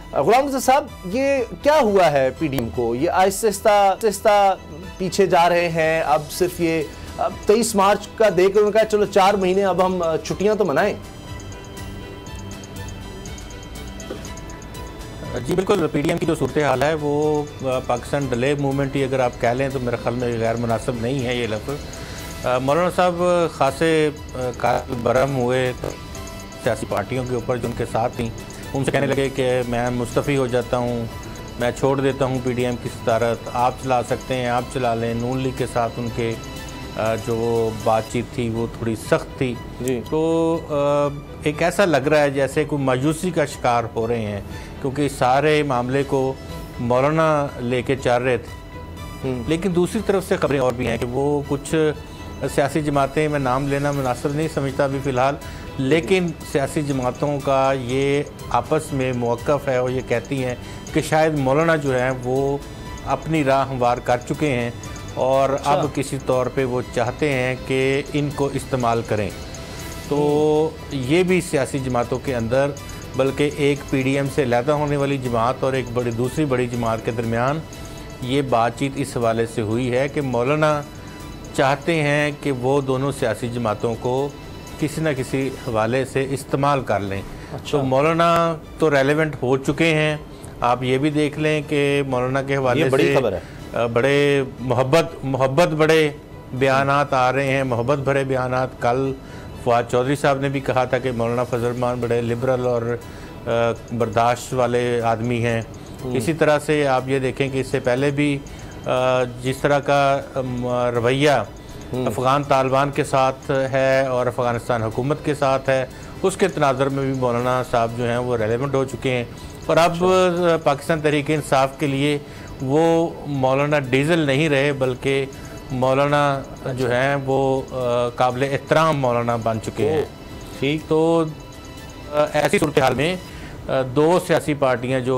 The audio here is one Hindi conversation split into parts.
गुलाम रज़ा साहब, ये क्या हुआ है पीडीएम को? ये आहिस्ता पीछे जा रहे हैं। अब सिर्फ ये 23 मार्च का देकर उन्होंने कहा चलो 4 महीने अब हम छुट्टियां तो मनाएं। जी बिल्कुल, पीडीएम की जो सूरत हाल है वो पाकिस्तान डिले मूवमेंट ही अगर आप कह लें तो मेरे ख्याल में गैर मुनासिब नहीं है ये लफ्ज़। मौलाना साहब खासे काबिल बरहम हुए तो सियासी पार्टियों के ऊपर जो उनके साथ थी, उनसे कहने लगे कि मैं मुस्तफ़ी हो जाता हूँ, मैं छोड़ देता हूँ पीडीएम की सदारत, आप चला सकते हैं, आप चला लें। नून लीग के साथ उनके जो बातचीत थी वो थोड़ी सख्त थी जी। तो एक ऐसा लग रहा है जैसे कोई मायूसी का शिकार हो रहे हैं, क्योंकि सारे मामले को मौलाना लेके चल रहे थे। लेकिन दूसरी तरफ से खबरें और भी हैं कि वो कुछ सियासी जमातें, मैं नाम लेना मुनासिब नहीं समझता अभी फ़िलहाल, लेकिन सियासी जमातों का ये आपस में मौक़िफ़ है और ये कहती हैं कि शायद मौलाना जो है वो अपनी राह हमवार कर चुके हैं और अब किसी तौर पे वो चाहते हैं कि इनको इस्तेमाल करें। तो ये भी सियासी जमातों के अंदर, बल्कि एक पीडीएम से अलहदा होने वाली जमात और एक दूसरी बड़ी जमात के दरमियान ये बातचीत इस हवाले से हुई है कि मौलाना चाहते हैं कि वो दोनों सियासी जमातों को किसी न किसी हवाले से इस्तेमाल कर लें। तो मौलाना तो रेलेवेंट हो चुके हैं। आप ये भी देख लें कि मौलाना के हवाले बड़ी से खबर है, बड़े मोहब्बत बड़े बयानात आ रहे हैं, मोहब्बत भरे बयानात। कल फवाद चौधरी साहब ने भी कहा था कि मौलाना फजल रहमान बड़े लिबरल और बर्दाश्त वाले आदमी हैं। इसी तरह से आप ये देखें कि इससे पहले भी जिस तरह का रवैया अफ़गान तालिबान के साथ है और अफ़गानिस्तान हुकूमत के साथ है, उसके तनाज़ुर में भी मौलाना साहब जो हैं वो रेलेवेंट हो चुके हैं। और अब पाकिस्तान तहरीक इंसाफ के लिए वो मौलाना डीजल नहीं रहे, बल्कि मौलाना जो हैं वो काबिल एहतराम मौलाना बन चुके हैं। ठीक, तो ऐसी सूरत हाल में दो सियासी पार्टियां जो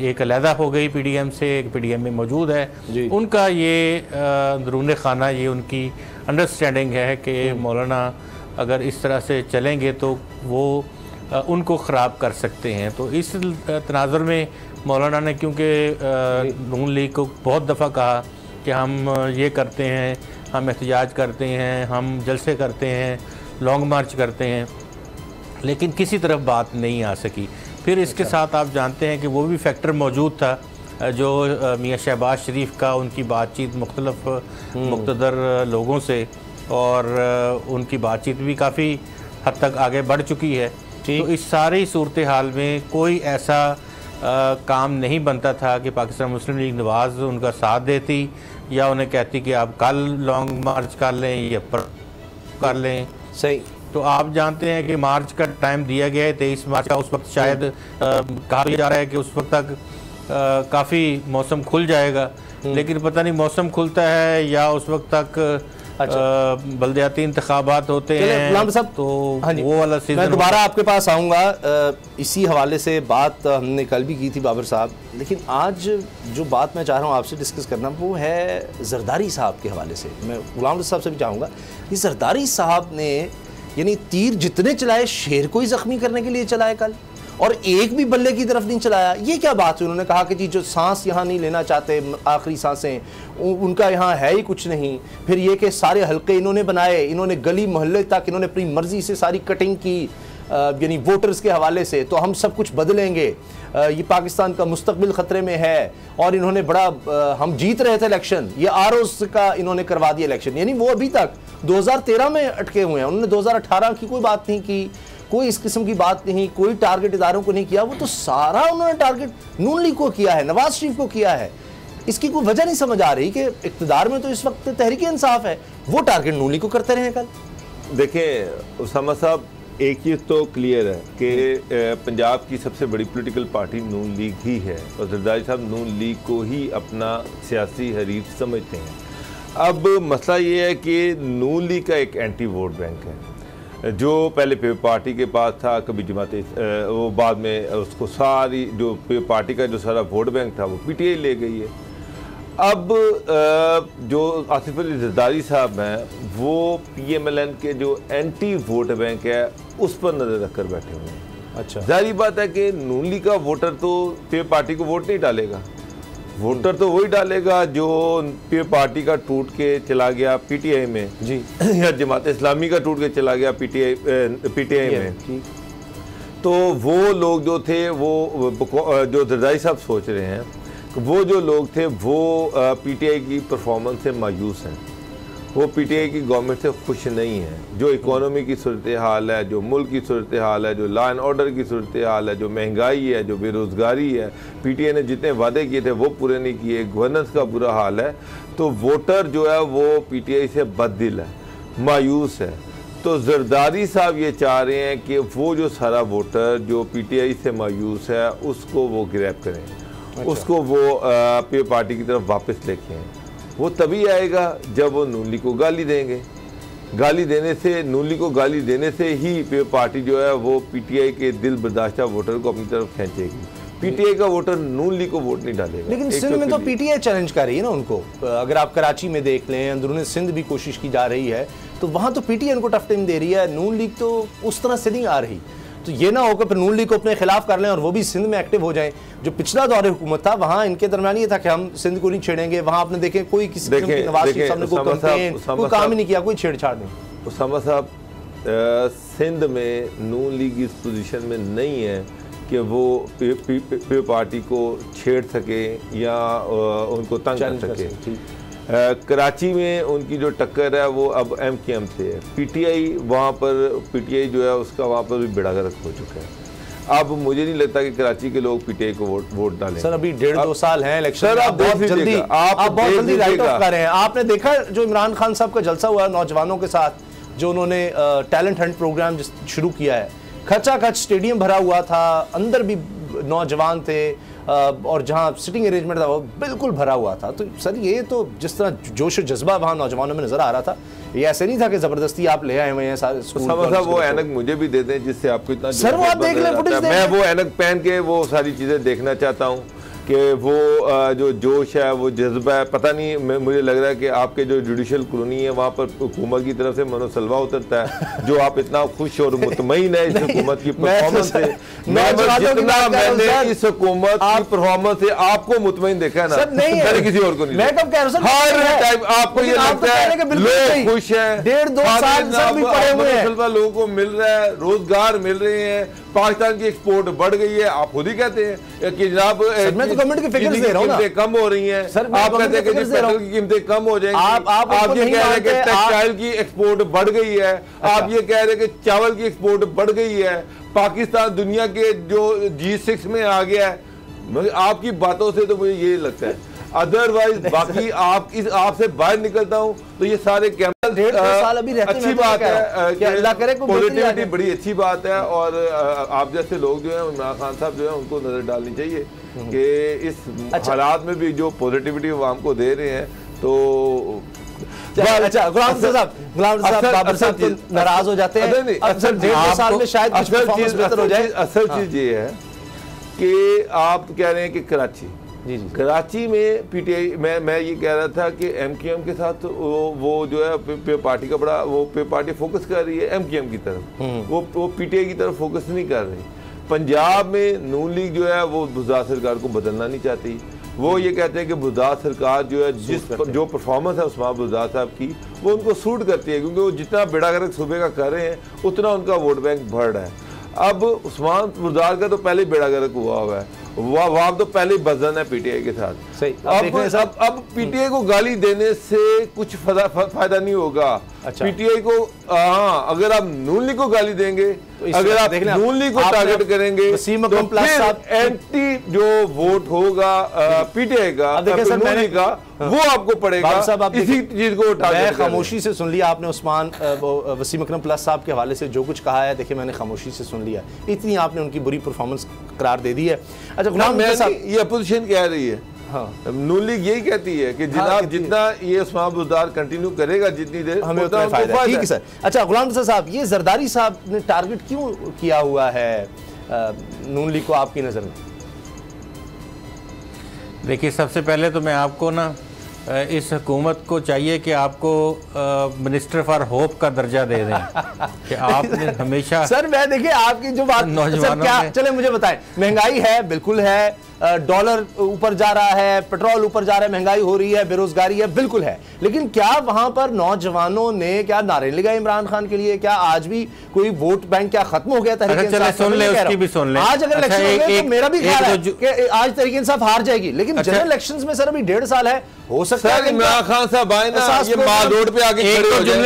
एक अलहदा हो गई पीडीएम से, एक पीडीएम में मौजूद है, उनका ये अंदरूनी खाना ये उनकी अंडरस्टैंडिंग है कि मौलाना अगर इस तरह से चलेंगे तो वो उनको ख़राब कर सकते हैं। तो इस तनाज़ुर में मौलाना ने, क्योंकि नून लीग को बहुत दफ़ा कहा कि हम ये करते हैं, हम एहतजाज करते हैं, हम जलसे करते हैं, लॉन्ग मार्च करते हैं, लेकिन किसी तरफ बात नहीं आ सकी। फिर इसके साथ आप जानते हैं कि वो भी फैक्टर मौजूद था जो मियाँ शहबाज शरीफ का, उनकी बातचीत मुख्तलिफ मुक़्तदर लोगों से, और उनकी बातचीत भी काफ़ी हद तक आगे बढ़ चुकी है। तो इस सारी सूरत हाल में कोई ऐसा काम नहीं बनता था कि पाकिस्तान मुस्लिम लीग नवाज़ उनका साथ देती या उन्हें कहती कि आप कल लॉन्ग मार्च कर लें या कर लें। सही। तो आप जानते हैं कि मार्च का टाइम दिया गया है 23 मार्च का। उस वक्त शायद कहा जा रहा है कि उस वक्त तक काफ़ी मौसम खुल जाएगा, लेकिन पता नहीं मौसम खुलता है या उस वक्त तक बल्दियाती इंतखाबात होते हैं। तो वो वाला सीजन। मैं दोबारा आपके पास आऊँगा, इसी हवाले से बात हमने कल भी की थी बाबर साहब, लेकिन आज जो बात मैं चाह रहा हूँ आपसे डिस्कस करना वो है जरदारी साहब के हवाले से। मैं गुलाम रज़ा साहब से भी चाहूँगा, ये जरदारी साहब ने यानी तीर जितने चलाए शेर को ही जख्मी करने के लिए चलाए कल, और एक भी बल्ले की तरफ नहीं चलाया। ये क्या बात हुई? उन्होंने कहा कि जी जो सांस यहाँ नहीं लेना चाहते, आखिरी सांसें उनका यहाँ है ही कुछ नहीं। फिर ये कि सारे हल्के इन्होंने बनाए, इन्होंने गली मोहल्ले तक इन्होंने अपनी मर्जी से सारी कटिंग की, यानी वोटर्स के हवाले से, तो हम सब कुछ बदलेंगे, ये पाकिस्तान का मुस्तकबिल ख़तरे में है। और इन्होंने बड़ा हम जीत रहे थे इलेक्शन, ये आरओस का इन्होंने करवा दिया इलेक्शन, यानी वो अभी तक 2013 में अटके हुए हैं। उन्होंने 2018 की कोई बात नहीं की, कोई इस किस्म की बात नहीं, कोई टारगेट इदारों को नहीं किया। वो तो सारा उन्होंने टारगेट नून लीग को किया है, नवाज शरीफ को किया है। इसकी कोई वजह नहीं समझ आ रही कि इक़्तिदार में तो इस वक्त तहरीक इंसाफ है, वो टारगेट नून लीग को करते रहे कल। देखें उसामा साहब, एक चीज़ तो क्लियर है कि पंजाब की सबसे बड़ी पॉलिटिकल पार्टी नून लीग ही है और जरदारी साहब नून लीग को ही अपना सियासी हरीफ समझते हैं। अब मसला ये है कि नून लीग का एक एंटी वोट बैंक है जो पहले पे पार्टी के पास था, कभी जमात, वो बाद में उसको सारी जो पे पार्टी का जो सारा वोट बैंक था वो पीटीआई ले गई है। अब जो आसिफ अली जरदारी साहब हैं वो पीएमएलएन के जो एंटी वोट बैंक है उस पर नज़र रख कर बैठे हुए हैं। अच्छा। जाहिर बात है कि नून लीग का वोटर तो पीपल्स पार्टी को वोट नहीं डालेगा, वोटर तो वही डालेगा जो पीपल्स पार्टी का टूट के चला गया पीटीआई में जी, या जमात इस्लामी का टूट के चला गया पीटीआई में। तो वो लोग जो थे, वो जो जरदारी साहब सोच रहे हैं, वो जो लोग थे वो पीटीआई की परफॉर्मेंस से मायूस हैं, वो पीटीआई की गवर्नमेंट से खुश नहीं है। जो इकोनॉमी की सूरत हाल है, जो मुल्क की सूरत हाल है, जो लॉ एंड ऑर्डर की सूरत हाल है, जो महंगाई है, जो बेरोज़गारी है, पीटीआई ने जितने वादे किए थे वो पूरे नहीं किए, गवर्नेंस का बुरा हाल है, तो वोटर जो है वो पीटीआई से बददिल है, मायूस है। तो जरदारी साहब ये चाह रहे हैं कि वो जो सारा वोटर जो पीटीआई से मायूस है उसको वो ग्रैब करें, अच्छा। उसको वो पीपल्स पार्टी की तरफ वापस लेके आएं। वो तभी आएगा जब वो नून लीग को गाली देंगे। गाली देने से, नून लीग को गाली देने से ही पीपल्स पार्टी जो है वो पीटीआई के दिल बर्दाश्ता वोटर को अपनी तरफ खींचेगी। पीटीआई का वोटर नून लीग को वोट नहीं डालेगा। लेकिन सिंध में तो पीटीआई चैलेंज कर रही है ना उनको। अगर आप कराची में देख लें, अंदरूनी सिंध भी कोशिश की जा रही है, तो वहाँ तो पीटीआई उनको टफ टाइम दे रही है, नून लीग तो उस तरह से नहीं आ रही। तो ये ना होकर फिर नून लीग को अपने खिलाफ कर लें और वो भी सिंध में एक्टिव हो जाएं। जो पिछला दौर हुकूमत था वहाँ इनके दरमियान ये था कि हम सिंध को नहीं छेड़ेंगे। वहाँ आपने देखें कोई किसी नवाज शरीफ साहब ने कोई कैंपेन, कोई काम ही नहीं किया, कोई छेड़छाड़ नहीं। उसामा साहब, सिंध में नून लीग इस पोजीशन में नहीं है कि वो पीपल्स पार्टी को छेड़ सके या उनको तंग कर सके। कराची में उनकी जो टक्कर है वो अब एमकेएम से है। पीटीआई वहाँ पर, पीटीआई जो है उसका वहाँ पर भी बेड़ा गर्क हो चुका है। अब मुझे नहीं लगता कि कराची के लोग पीटीआई को वोट डालें। सर अभी 1.5-2 साल हैं इलेक्शन। सर आप बहुत जल्दी राइट ऑफ कर रहे हैं। आपने देखा जो इमरान खान साहब का जलसा हुआ नौजवानों के साथ, जो उन्होंने टैलेंट हंट प्रोग्राम शुरू किया है, खचाखच स्टेडियम भरा हुआ था, अंदर भी नौजवान थे और जहां सिटिंग अरेंजमेंट था वो बिल्कुल भरा हुआ था। तो सर ये तो जिस तरह जोश और जज्बा वहां नौजवानों में नजर आ रहा था, ये ऐसे नहीं था कि जबरदस्ती आप ले आए हुए हैं सारे स्कूल। वो ऐनक मुझे भी दे दें जिससे आपको इतना, सर वो आप देख लें फुटेज, मैं वो ऐनक पहन के वो सारी चीजें देखना चाहता हूँ कि वो जो जोश है, वो जज्बा है। पता नहीं, मुझे लग रहा है कि आपके जो जुडिशल कॉलोनी है वहाँ पर हुकूमत की तरफ से मनोसलवा उतरता है, जो आप इतना खुश और मुतमईन है इस हुकूमत की परफॉर्मेंस से। मैंने इस हुकूमत की परफॉर्मेंस से आपको मुतमईन देखा है ना, मैंने किसी और को नहीं। मैं कब कह रहा हूं हर टाइम आपको ये लगता है लोग खुश हैं, 1.5-2 साल भी पड़े हुए हैं, लोगों को मिल रहा है, रोजगार मिल रहे हैं, पाकिस्तान की एक्सपोर्ट बढ़ गई है। आप खुद ही कहते हैं कि जनाब गवर्नमेंट की फिगर्स दे रहा हूं ना, कम हो रही हैं। आप कहते हैं कि पेट्रोल की कीमतें कम हो जाएंगी। आप ये कह रहे हैं कि टेक्सटाइल की एक्सपोर्ट बढ़ गई है। आप ये कह रहे हैं कि चावल की एक्सपोर्ट बढ़ गई है। पाकिस्तान दुनिया के जो G6 में आ गया है। आपकी बातों से तो मुझे ये लगता है, अदरवाइज बाकी आपसे बाहर निकलता हूँ तो ये सारे साल अभी रहते अच्छी बात है, अल्लाह करे पॉजिटिविटी बड़ी अच्छी बात है। और आप जैसे लोग जो है, इमरान खान साहब जो है, उनको नजर डालनी चाहिए कि इस हालात में भी जो पॉजिटिविटी वो हमको दे रहे हैं। तो अच्छा, गुलाम साहब बाबर साहब तो नाराज हो जाते हैं। 1.5 साल में शायद कुछ परफॉर्मेंस बेहतर हो जाए। असल चीज ये है कि आप कह रहे हैं कि कराची, जी, कराची में पीटीआई, मैं ये कह रहा था कि एमकेएम के साथ वो जो है पीपल्स पार्टी का बड़ा, वो पीपल्स पार्टी फोकस कर रही है एमकेएम की तरफ, वो पीटीआई की तरफ फोकस नहीं कर रही। पंजाब में नून लीग जो है वो बुज़दार सरकार को बदलना नहीं चाहती। वो ये कहते हैं कि बुज़दार सरकार जो है, जो परफॉर्मेंस है उस्मान बुज़दार साहब की, वो उनको सूट करती है, क्योंकि वो जितना बेड़ा गर्क सूबे का कर रहे हैं उतना उनका वोट बैंक बढ़ रहा है। अब उस्मान बुज़दार का तो पहले बेड़ा गर्क हुआ है, वहां तो पहले बजन है पीटीआई के साथ। सही। अब पीटीआई को गाली देने से कुछ फायदा नहीं होगा। अच्छा। पीटीआई को, हाँ, अगर आप नून लीग को गाली देंगे, तो अगर आप नून लीग को टारगेट करेंगे, तो फिर एंटी जो वोट होगा पीटीआई का, नून लीग का, वो आपको पड़ेगा। इसी चीज को मैं खामोशी से सुन लिया आपने उस्मान वसीम अकरम प्लस साहब के हवाले से जो कुछ कहा है। देखिए मैंने खामोशी से सुन लिया, इतनी आपने उनकी बुरी परफॉर्मेंस करार दे दी है। अच्छा गुलाम साहब, ये अपोजिशन कह रही है, हाँ, नून लीग यही कहती है कि जितना ये उस्मान बुज़दार कंटिन्यू करेगा जितनी देर, हमें उतना फायदा। ठीक है सर। अच्छा गुलाम साहब, ये जरदारी साहब ने टारगेट क्यों किया हुआ है नून लीग को आपकी नज़र में? देखिए, सबसे पहले तो मैं आपको ना इस हुकूमत को चाहिए कि आपको मिनिस्टर फॉर होप का दर्जा दे दें कि आपने हमेशा सर मैं देखिए आपकी जो बात सर क्या चले मुझे बताएं, महंगाई है बिल्कुल है, डॉलर ऊपर जा रहा है, पेट्रोल ऊपर जा रहा है, महंगाई हो रही है, बेरोजगारी है, बिल्कुल है, लेकिन क्या वहां पर नौजवानों ने क्या नारे लगाए इमरान खान के लिए? क्या आज भी कोई वोट बैंक क्या खत्म हो गया? सुन ले उसकी भी सुन ले। आज अगर इलेक्शन हो गए तो मेरा भी ख्याल है कि आज तहरीक इंसाफ हार जाएगी, लेकिन जनरल इलेक्शंस में सर अभी 1.5 साल है, हो सकता है इमरान खान साहब आए ना ये माल रोड पे आके खड़े हो जाए।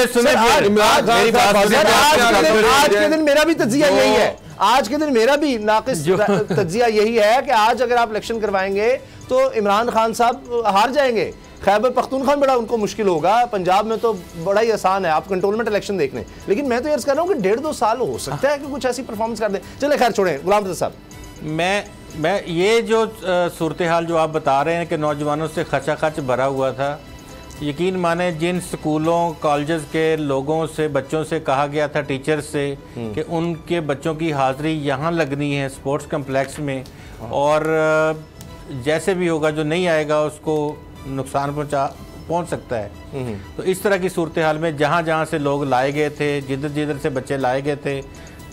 आज के दिन मेरा भी तज्जिया यही है, आज के दिन मेरा भी नाकिस तज्जिया यही है कि आज अगर आप इलेक्शन करवाएंगे तो इमरान खान साहब हार जाएंगे। खैबर पख्तूनख्वा बड़ा उनको मुश्किल होगा, पंजाब में तो बड़ा ही आसान है, आप कंटोनमेंट इलेक्शन देख लें, लेकिन मैं तो ये कर रहा हूँ कि 1.5-2 साल हो सकता है कि कुछ ऐसी परफॉर्मेंस कर दें। चले खैर छोड़ें गुलाम रज़ा साहब, मैं ये जो सूरत हाल जो आप बता रहे हैं कि नौजवानों से खचाखच भरा हुआ था, यकीन माने जिन स्कूलों कॉलेजेस के लोगों से बच्चों से कहा गया था, टीचर्स से, कि उनके बच्चों की हाज़िरी यहाँ लगनी है स्पोर्ट्स कम्प्लेक्स में, और जैसे भी होगा जो नहीं आएगा उसको नुकसान पहुँच सकता है। तो इस तरह की सूरत हाल में जहाँ जहाँ से लोग लाए गए थे, जिधर जिधर से बच्चे लाए गए थे,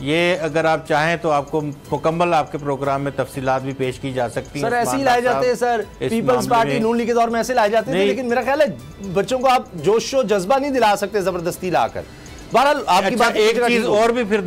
ये अगर आप चाहें तो आपको मुकम्मल आपके प्रोग्राम में तफसीलात भी पेश की जा सकती हैं। सर ऐसे ही लाए जाते हैं सर, पीपल्स पार्टी नून लीग के दौर में ऐसे लाए जाते थे, लेकिन मेरा ख्याल है बच्चों को आप जोशो जज्बा नहीं दिला सकते जबरदस्ती लाकर। बहरहाल आपकी बात एक चीज और भी फिर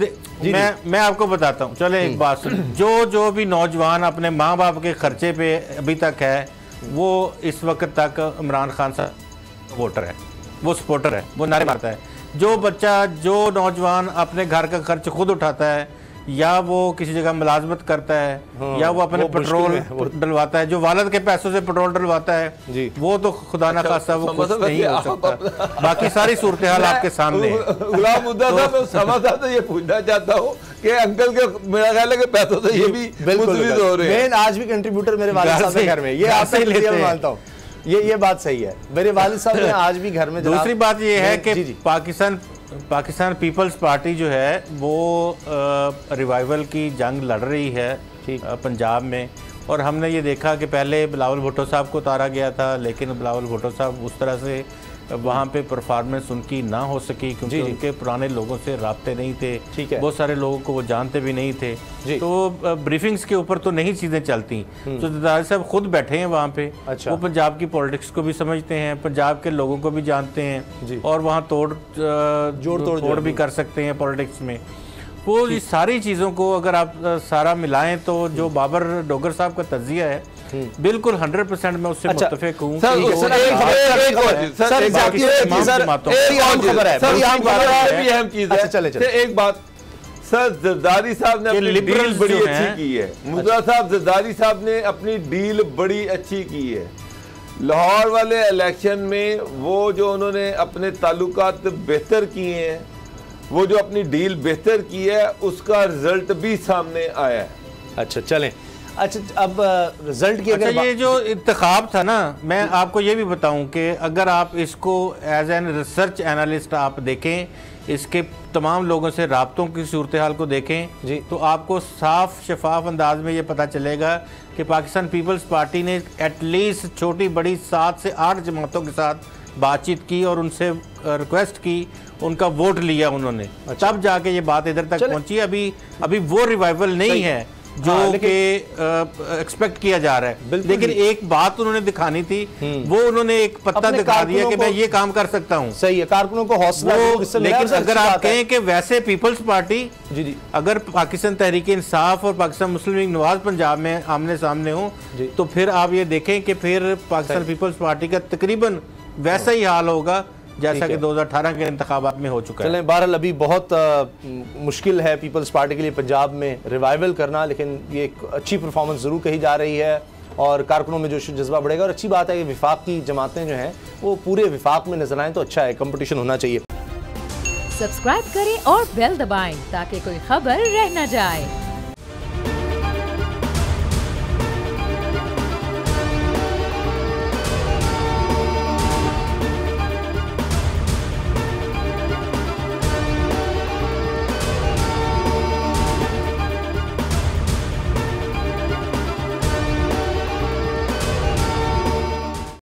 मैं आपको बताता हूँ। चले एक बात सुन, जो भी नौजवान अपने माँ बाप के खर्चे पे अभी तक है, वो इस वक्त तक इमरान खान साहब वोटर है, वो सपोर्टर है, वो नारे मारता है। जो बच्चा, जो नौजवान अपने घर का खर्च खुद उठाता है, या वो किसी जगह मुलाजमत करता है, या वो अपने पेट्रोल डलवाता है, जो वालिद के पैसों से पेट्रोल डलवाता है, वो तो खुदा ना खासा वो खुश नहीं हो सकता। बाकी सारी सूरत हाल आपके सामने है। गुलाम मुद्दा साहब, मैं समझता तो ये पूछना चाहता हूँ कि अंकल के मेरा ख्याल है कि पैसों से ये भी मुतविज हो रहे हैं। आज भी कंट्रीब्यूटर मेरे वालिद साहब के घर में, ये आपसे लेते हैं, मानता हूँ ये बात सही है, मेरे वालिद साहब ने आज भी घर में। दूसरी बात ये है कि पाकिस्तान पीपल्स पार्टी जो है वो रिवाइवल की जंग लड़ रही है पंजाब में, और हमने ये देखा कि पहले बिलावल भुट्टो साहब को उतारा गया था, लेकिन बिलावल भुट्टो साहब उस तरह से वहाँ पे परफॉर्मेंस उनकी ना हो सकी क्योंकि उनके पुराने लोगों से राब्ते नहीं थे, बहुत सारे लोगों को वो जानते भी नहीं थे, तो ब्रीफिंग्स के ऊपर तो नहीं चीज़ें चलती। तो जरदारी साहब खुद बैठे हैं वहाँ पे, वो पंजाब की पॉलिटिक्स को भी समझते हैं, पंजाब के लोगों को भी जानते हैं, और वहाँ जोड़ भी कर सकते हैं पॉलिटिक्स में। वो इस सारी चीज़ों को अगर आप सारा मिलाएं तो जो बाबर डोगर साहब का तज्जिया है बिल्कुल 100% मैं उससे मुत्तफिक हूँ। एक बात सर, जरदारी साहब ने अपनी डील बड़ी अच्छी की है। मुद्दा साहब, जरदारी साहब ने अपनी डील बड़ी अच्छी की है। लाहौर वाले इलेक्शन में वो जो उन्होंने अपने ताल्लुकात बेहतर किए हैं, वो जो अपनी डील बेहतर की है, उसका रिजल्ट भी सामने आया है। अच्छा चलें, अच्छा अब रिजल्ट की अगर ये जो इंतखाब था ना, मैं आपको ये भी बताऊं कि अगर आप इसको एज एन रिसर्च एनालिस्ट आप देखें, इसके तमाम लोगों से राब्तों की सूरत हाल को देखें तो आपको साफ शफाफ अंदाज में ये पता चलेगा कि पाकिस्तान पीपल्स पार्टी ने एटलीस्ट छोटी बड़ी 7 से 8 जमातों के साथ बातचीत की और उनसे रिक्वेस्ट की, उनका वोट लिया उन्होंने, तब जाके ये बात इधर तक पहुंची। अभी वो रिवाइवल नहीं है जो कि एक्सपेक्ट किया जा रहा है, लेकिन एक बात उन्होंने दिखानी थी, वो उन्होंने एक पत्ता दिखा दिया कि मैं ये काम कर सकता हूँ। सही है, कारकुनों को हौसला। लेकिन अगर आप कहें कि वैसे पीपल्स पार्टी अगर पाकिस्तान तहरीक इंसाफ और पाकिस्तान मुस्लिम लीग नवाज पंजाब में आमने सामने हो, तो फिर आप ये देखें कि फिर पाकिस्तान पीपल्स पार्टी का तकरीबन वैसा ही हाल होगा जैसा कि 2018 के इंतखाबात में हो चुका है। चलें, बहरहाल अभी बहुत मुश्किल है पीपल्स पार्टी के लिए पंजाब में रिवाइवल करना, लेकिन ये एक अच्छी परफॉर्मेंस ज़रूर कही जा रही है और कारकुनों में जोश जज्बा बढ़ेगा। और अच्छी बात है कि विफाक की जमातें जो हैं वो पूरे विफाक में नजर आएँ तो अच्छा है, कंपटीशन होना चाहिए। सब्सक्राइब करें और बेल दबाएं ताकि कोई खबर रह न जाए।